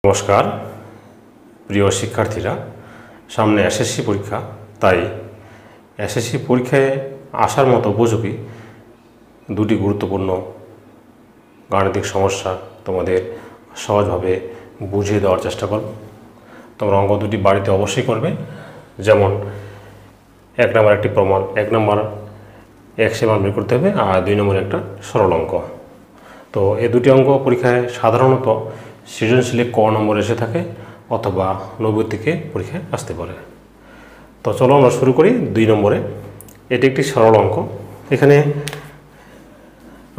নমস্কার প্রিয় শিক্ষার্থীরা, সামনে এসএসসি পরীক্ষা। তাই এসএসসি পরীক্ষায় আসার মতো উপযোগী দুটি গুরুত্বপূর্ণ গাণিতিক সমস্যা তোমাদের সহজভাবে বুঝিয়ে দেওয়ার চেষ্টা করব। তোমরা অঙ্ক দুটি বাড়িতে অবশ্যই করবে। যেমন 1 নম্বর একটি প্রমাণ, 1 নম্বর x এর মান বের করতে হবে, আর 2 নম্বর একটা সরল অঙ্ক। তো এই দুটি অঙ্ক পরীক্ষায় সাধারণত সৃজনশীলে ক নম্বর এসে থাকে অথবা 90 থেকে পরীক্ষায় আসতে পারে। তো চলো আমরা শুরু করি 2 নম্বরে। এটি একটি সরল অঙ্ক। এখানে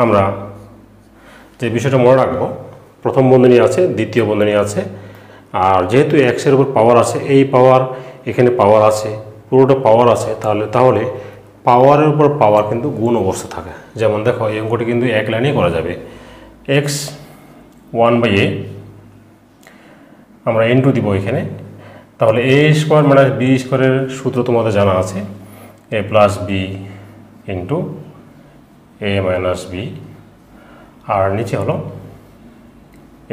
আমরা যে বিষয়টা মনে রাখবো, প্রথম বন্ধনী আছে, দ্বিতীয় বন্ধনী আছে, আর যেহেতু x এর উপর পাওয়ার আছে, এই পাওয়ার এখানে পাওয়ার আছে, পুরোটা পাওয়ার আছে, তাহলে পাওয়ারের উপর পাওয়ার কিন্তু গুণ অবস্থা থাকে। যেমন দেখো, এই অঙ্কটি কিন্তু এক লাইনেই করা যাবে। x 1/a আমরা ইনটু দিব এখানে। তাহলে a স্কোয়ার মাইনাস b স্কোয়ারের সূত্র তোমাদের জানা আছে, a plus B into a minus B, আর নিচে হলো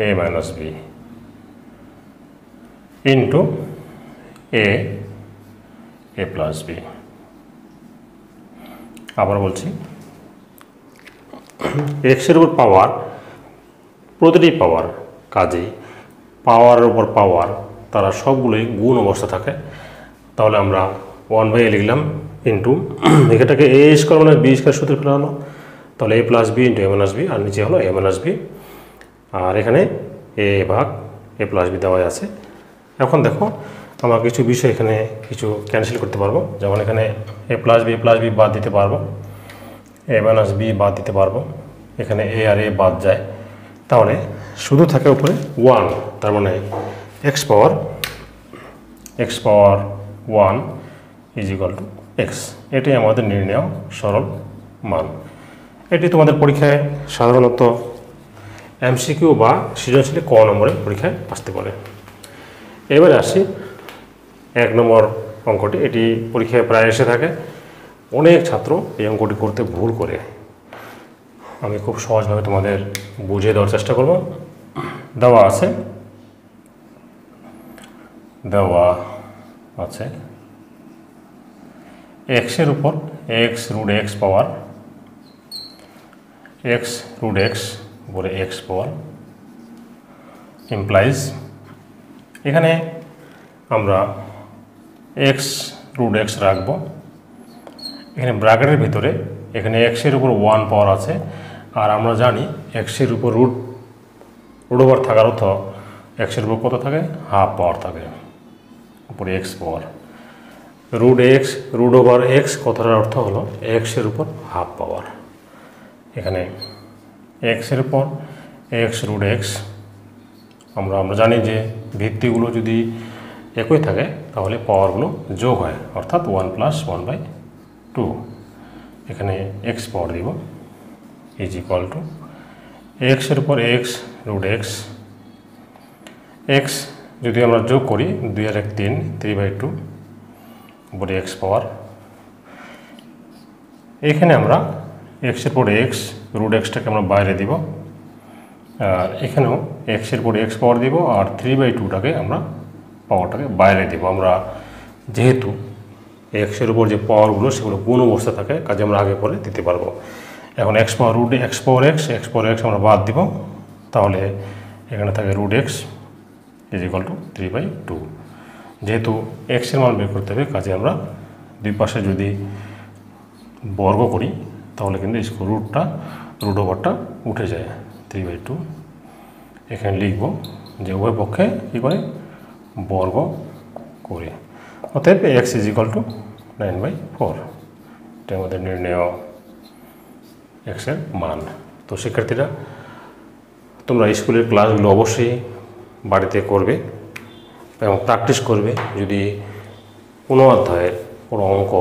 a minus B into a plus B. আবার বলছি, এক্সের উপর পাওয়ার, প্রতিটি পাওয়ার, কাজেই পাওয়ারের উপর পাওয়ার তারা সবগুলোই গুণ অবস্থা থাকে। তাহলে আমরা 1/a লিখলাম ইন্টু এখানটাকে a স্কোয়ার মানে b স্কোয়ার সূত্রে ফেলা হলো। তাহলে a plus B into a minus B, আর নিচে হলো a মাইনাস বি, আর এখানে a ভাগ a প্লাস বি দেওয়া আছে। এখন দেখো, আমরা কিছু বিষয় এখানে কিছু ক্যান্সেল করতে পারবো। যেমন এখানে a প্লাস বি বাদ দিতে পারবো, a মাইনাস বি বাদ দিতে পারবো, এখানে a আর a বাদ যায়। তাহলে শুধু থাকে উপরে 1, তার মানে x power 1 is equal two x. এটি আমাদের নির্ণেয় সরল মান। এটি তোমাদের পরীক্ষায় সাধারণত এমসিকিউ বা সৃজনশীলে ক নম্বরে পরীক্ষায় আসতে পারে। এবারে আসি 1 নম্বর অঙ্কটি। এটি পরীক্ষায় প্রায় এসে থাকে। অনেক ছাত্র এই অঙ্কটি করতে ভুল করে। আমি খুব সহজভাবে তোমাদের বুঝিয়ে দেওয়ার চেষ্টা করব। দেওয়া আছে x এর উপর x root x power x root x উপরে x পাওয়ার ইমপ্লাইজ, এখানে আমরা x রুট x রাখবো। এখানে ব্র্যাকেটের ভিতরে এখানে x এর উপর 1 পাওয়ার আছে, আর আমরা জানি x এর উপর রুট ওভার থাকার অর্থ x এর উপর কত থাকে, হাফ পাওয়ার থাকে, উপরে x power. Root over x কথাটার অর্থ হলো x এর উপর হাফ পাওয়ার। এখানে x এর উপর x রুট x, আমরা জানি যে ভিত্তিগুলো যদি একই থাকে তাহলে পাওয়ারগুলো যোগ হয়, অর্থাৎ 1 প্লাস 1/2। এখানে x পাওয়ার দিব ইজ ইকুয়াল টু x এর উপর x রুট x যদি আমরা যোগ করি 2 আর 1 3, 3/2 উপরে x পাওয়ার। এখানে আমরা x এর উপর x রুট xটাকে আমরা বাইরে দিব, আর এখানেও x এর উপর x পাওয়ার দিব, আর 3/2টাকে আমরা পাওয়ারটাকে বাইরে দিব। আমরা যেহেতু x এর উপর যে পাওয়ারগুলো সেগুলো গুণ অবস্থা থাকে, কাজে আমরা আগে পরে দিতে পারবো। এখন x power root x power x আমরা বাদ দিব। তাহলে এখানে থাকে root x is equal to 3/2। যেহেতু x এর মান বের করতে হবে, কাজে আমরা দুই পাশে যদি বর্গ করি তাহলে কিন্তু রুট ওভারটা উঠে যায়, 3/2। এখানে লিখব যে উভয় পক্ষে কী করে বর্গ করে, অতএব x ইজ ইকুয়াল টু 9/4। এটা আমাদের নির্ণেয় x এর মান। তো শিক্ষার্থীরা, তোমরা স্কুলের ক্লাসগুলো অবশ্যই বাড়িতে করবে এবং প্র্যাকটিস করবে। যদি কোনো অধ্যায়ের কোনো অঙ্ক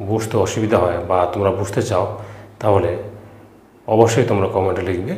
বুঝতে অসুবিধা হয় বা তোমরা বুঝতে চাও, তাহলে অবশ্যই তোমরা কমেন্টে লিখবে।